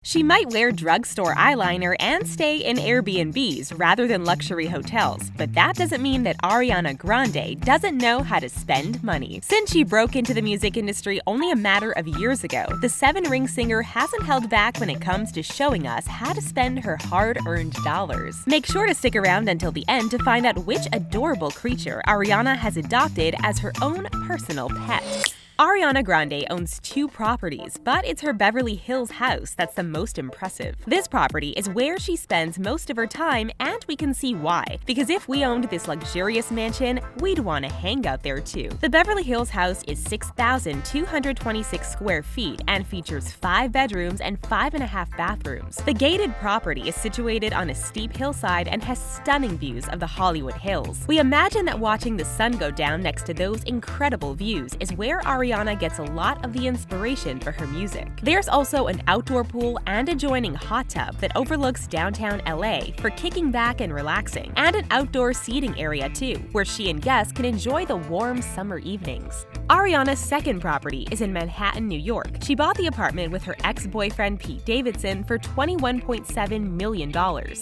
She might wear drugstore eyeliner and stay in Airbnbs rather than luxury hotels, but that doesn't mean that Ariana Grande doesn't know how to spend money. Since she broke into the music industry only a matter of years ago, the seven-ring singer hasn't held back when it comes to showing us how to spend her hard-earned dollars. Make sure to stick around until the end to find out which adorable creature Ariana has adopted as her own personal pet. Ariana Grande owns 2 properties, but it's her Beverly Hills house that's the most impressive. This property is where she spends most of her time, and we can see why. Because if we owned this luxurious mansion, we'd want to hang out there too. The Beverly Hills house is 6,226 square feet and features 5 bedrooms and 5.5 bathrooms. The gated property is situated on a steep hillside and has stunning views of the Hollywood Hills. We imagine that watching the sun go down next to those incredible views is where Ariana gets a lot of the inspiration for her music. There's also an outdoor pool and adjoining hot tub that overlooks downtown LA for kicking back and relaxing, and an outdoor seating area too, where she and guests can enjoy the warm summer evenings. Ariana's second property is in Manhattan, New York. She bought the apartment with her ex-boyfriend Pete Davidson for $21.7 million.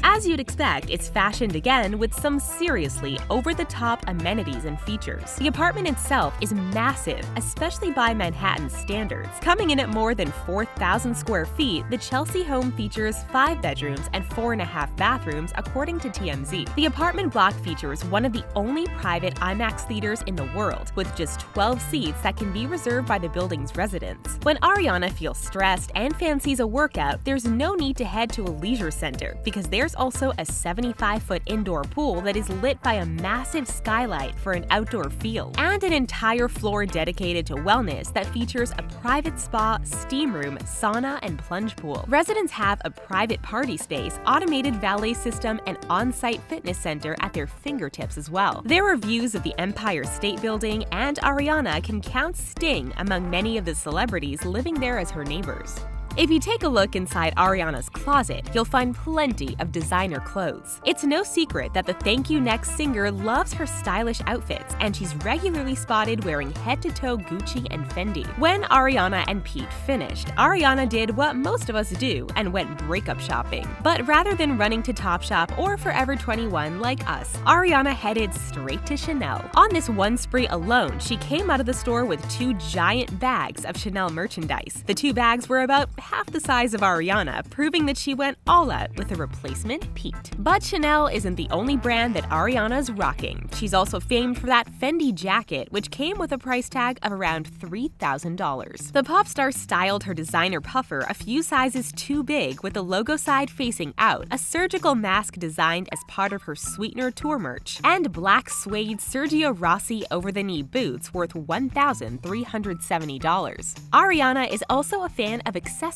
As you'd expect, it's fashioned again with some seriously over-the-top amenities and features. The apartment itself is massive, especially by Manhattan standards. Coming in at more than 4,000 square feet, the Chelsea home features 5 bedrooms and 4.5 bathrooms, according to TMZ. The apartment block features one of the only private IMAX theaters in the world, with just 12 seats that can be reserved by the building's residents. When Ariana feels stressed and fancies a workout, there's no need to head to a leisure center, because there's also a 75-foot indoor pool that is lit by a massive skylight for an outdoor feel, and an entire floor dedicated to wellness that features a private spa, steam room, sauna, and plunge pool. Residents have a private party space, automated valet system, and on-site fitness center at their fingertips as well. There are views of the Empire State Building, and Ariana can count Sting among many of the celebrities living there as her neighbors. If you take a look inside Ariana's closet, you'll find plenty of designer clothes. It's no secret that the Thank You Next singer loves her stylish outfits, and she's regularly spotted wearing head-to-toe Gucci and Fendi. When Ariana and Pete finished, Ariana did what most of us do and went breakup shopping. But rather than running to Topshop or Forever 21 like us, Ariana headed straight to Chanel. On this one spree alone, she came out of the store with 2 giant bags of Chanel merchandise. The 2 bags were about half the size of Ariana, proving that she went all out with a replacement Pete. But Chanel isn't the only brand that Ariana's rocking. She's also famed for that Fendi jacket, which came with a price tag of around $3,000. The pop star styled her designer puffer a few sizes too big, with the logo side facing out, a surgical mask designed as part of her Sweetener tour merch, and black suede Sergio Rossi over-the-knee boots worth $1,370. Ariana is also a fan of accessories,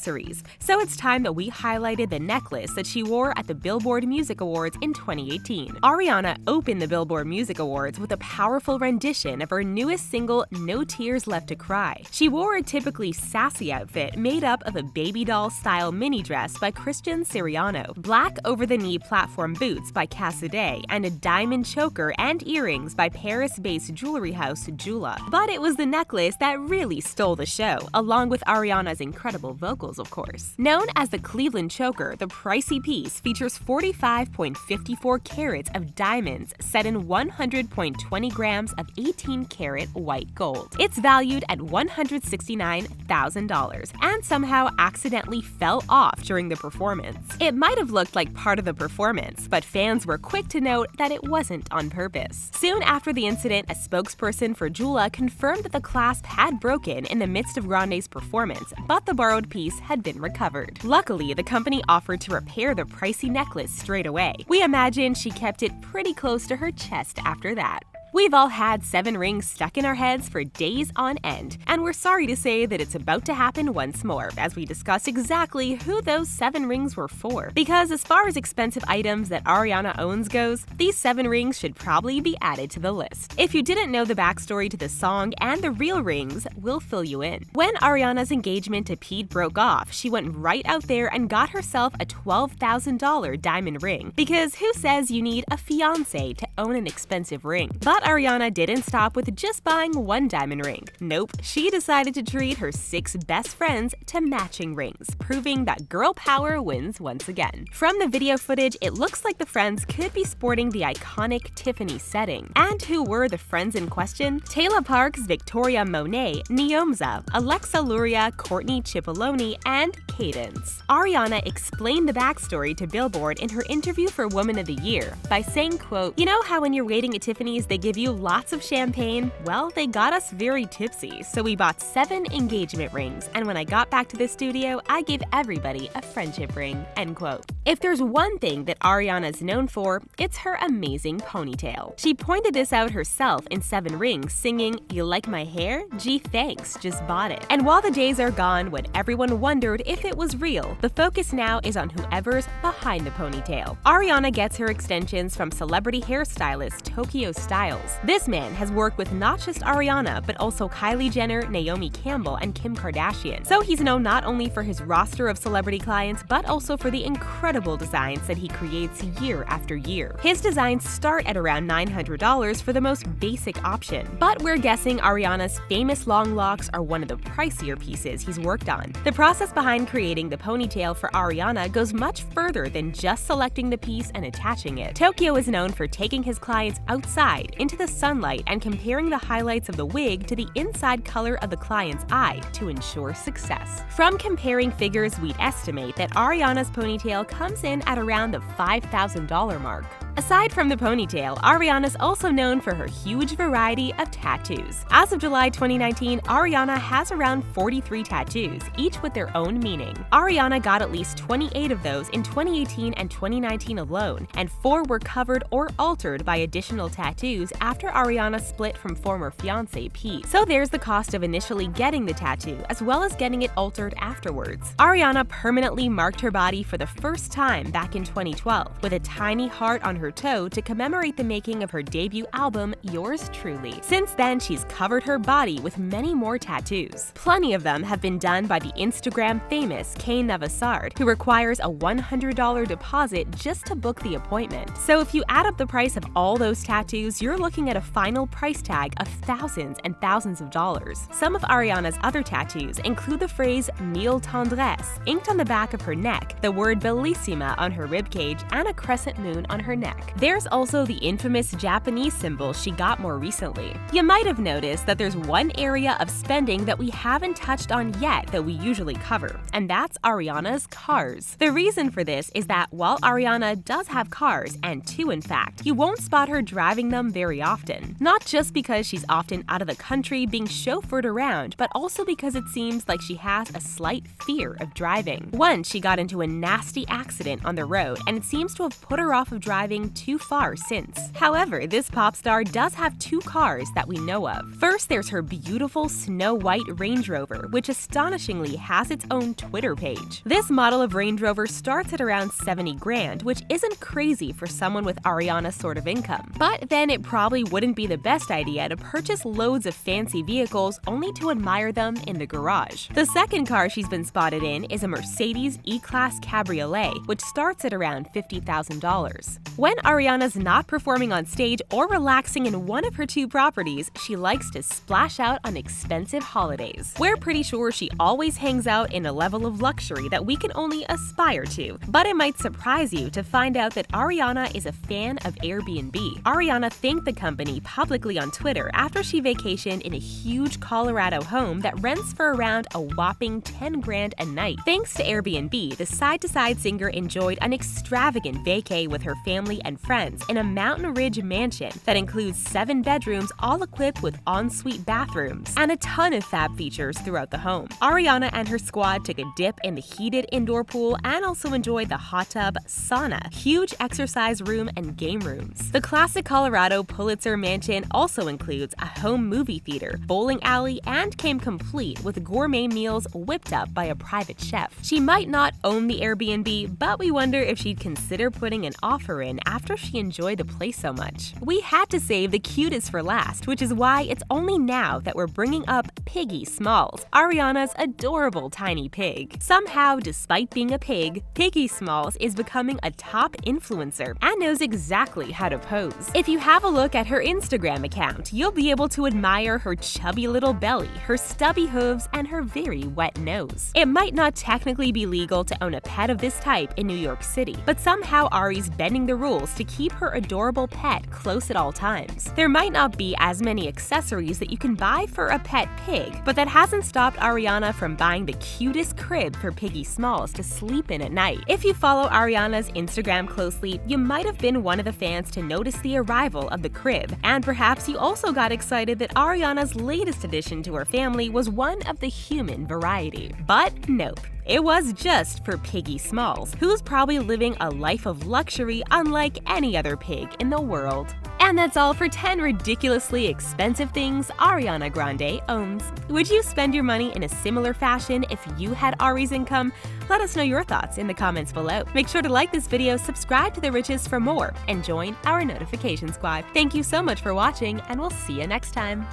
so it's time that we highlighted the necklace that she wore at the Billboard Music Awards in 2018. Ariana opened the Billboard Music Awards with a powerful rendition of her newest single, No Tears Left to Cry. She wore a typically sassy outfit made up of a baby doll-style mini dress by Christian Siriano, black over-the-knee platform boots by Cassidy, and a diamond choker and earrings by Paris-based jewelry house Jula. But it was the necklace that really stole the show, along with Ariana's incredible vocals, of course. Known as the Cleveland Choker, the pricey piece features 45.54 carats of diamonds set in 100.20 grams of 18-karat white gold. It's valued at $169,000 and somehow accidentally fell off during the performance. It might have looked like part of the performance, but fans were quick to note that it wasn't on purpose. Soon after the incident, a spokesperson for Jula confirmed that the clasp had broken in the midst of Grande's performance, but the borrowed piece had been recovered. Luckily, the company offered to repair the pricey necklace straight away. We imagine she kept it pretty close to her chest after that. We've all had 7 rings stuck in our heads for days on end, and we're sorry to say that it's about to happen once more as we discuss exactly who those 7 rings were for. Because as far as expensive items that Ariana owns goes, these 7 rings should probably be added to the list. If you didn't know the backstory to the song and the real rings, we'll fill you in. When Ariana's engagement to Pete broke off, she went right out there and got herself a $12,000 diamond ring. Because who says you need a fiancé to own an expensive ring. But Ariana didn't stop with just buying one diamond ring. Nope, she decided to treat her 6 best friends to matching rings, proving that girl power wins once again. From the video footage, it looks like the friends could be sporting the iconic Tiffany setting. And who were the friends in question? Taylor Parks, Victoria Monet, Neomza, Alexa Luria, Courtney Cipollone, and Cadence. Ariana explained the backstory to Billboard in her interview for Woman of the Year by saying, quote, "You know how when you're waiting at Tiffany's they give you lots of champagne? Well, they got us very tipsy, so we bought 7 engagement rings, and when I got back to the studio, I gave everybody a friendship ring," end quote. If there's one thing that Ariana is known for, it's her amazing ponytail. She pointed this out herself in 7 Rings, singing, "You like my hair? Gee, thanks, just bought it." And while the days are gone when everyone wondered if it was real, the focus now is on whoever's behind the ponytail. Ariana gets her extensions from celebrity hairstylist Tokyo Styles. This man has worked with not just Ariana, but also Kylie Jenner, Naomi Campbell, and Kim Kardashian. So he's known not only for his roster of celebrity clients, but also for the incredible designs that he creates year after year. His designs start at around $900 for the most basic option. But we're guessing Ariana's famous long locks are one of the pricier pieces he's worked on. The process behind creating the ponytail for Ariana goes much further than just selecting the piece and attaching it. Tokyo is known for taking his clients outside into the sunlight and comparing the highlights of the wig to the inside color of the client's eye to ensure success. From comparing figures, we'd estimate that Ariana's ponytail comes in at around the $5,000 mark. Aside from the ponytail, Ariana's also known for her huge variety of tattoos. As of July 2019, Ariana has around 43 tattoos, each with their own meaning. Ariana got at least 28 of those in 2018 and 2019 alone, and 4 were covered or altered by additional tattoos after Ariana split from former fiancé Pete. So there's the cost of initially getting the tattoo, as well as getting it altered afterwards. Ariana permanently marked her body for the first time back in 2012, with a tiny heart on her toe to commemorate the making of her debut album, Yours Truly. Since then, she's covered her body with many more tattoos. Plenty of them have been done by the Instagram famous Kane Navasard, who requires a $100 deposit just to book the appointment. So if you add up the price of all those tattoos, you're looking at a final price tag of thousands and thousands of dollars. Some of Ariana's other tattoos include the phrase Mille Tendresse inked on the back of her neck, the word Bellissima on her ribcage, and a crescent moon on her neck. There's also the infamous Japanese symbol she got more recently. You might have noticed that there's one area of spending that we haven't touched on yet that we usually cover, and that's Ariana's cars. The reason for this is that while Ariana does have cars, and 2 in fact, you won't spot her driving them very often. Not just because she's often out of the country being chauffeured around, but also because it seems like she has a slight fear of driving. Once she got into a nasty accident on the road, and it seems to have put her off of driving too far since. However, this pop star does have 2 cars that we know of. First, there's her beautiful Snow White Range Rover, which astonishingly has its own Twitter page. This model of Range Rover starts at around 70 grand, which isn't crazy for someone with Ariana's sort of income. But then it probably wouldn't be the best idea to purchase loads of fancy vehicles only to admire them in the garage. The second car she's been spotted in is a Mercedes E-Class Cabriolet, which starts at around $50,000. When Ariana's not performing on stage or relaxing in one of her 2 properties, she likes to splash out on expensive holidays. We're pretty sure she always hangs out in a level of luxury that we can only aspire to, but it might surprise you to find out that Ariana is a fan of Airbnb. Ariana thanked the company publicly on Twitter after she vacationed in a huge Colorado home that rents for around a whopping 10 grand a night. Thanks to Airbnb, the side-to-side singer enjoyed an extravagant vacay with her family and friends in a Mountain Ridge mansion that includes 7 bedrooms all equipped with ensuite bathrooms and a ton of fab features throughout the home. Ariana and her squad took a dip in the heated indoor pool and also enjoyed the hot tub, sauna, huge exercise room, and game rooms. The classic Colorado Pulitzer mansion also includes a home movie theater, bowling alley, and came complete with gourmet meals whipped up by a private chef. She might not own the Airbnb, but we wonder if she'd consider putting an offer in after she enjoyed the place so much. We had to save the cutest for last, which is why it's only now that we're bringing up Piggy Smalls, Ariana's adorable tiny pig. Somehow, despite being a pig, Piggy Smalls is becoming a top influencer and knows exactly how to pose. If you have a look at her Instagram account, you'll be able to admire her chubby little belly, her stubby hooves, and her very wet nose. It might not technically be legal to own a pet of this type in New York City, but somehow Ari's bending the rules to keep her adorable pet close at all times. There might not be as many accessories that you can buy for a pet pig, but that hasn't stopped Ariana from buying the cutest crib for Piggy Smalls to sleep in at night. If you follow Ariana's Instagram closely, you might have been one of the fans to notice the arrival of the crib, and perhaps you also got excited that Ariana's latest addition to her family was one of the human variety. But nope. It was just for Piggy Smalls, who's probably living a life of luxury unlike any other pig in the world. And that's all for 10 ridiculously expensive things Ariana Grande owns. Would you spend your money in a similar fashion if you had Ari's income? Let us know your thoughts in the comments below. Make sure to like this video, subscribe to The Richest for more, and join our notification squad. Thank you so much for watching, and we'll see you next time.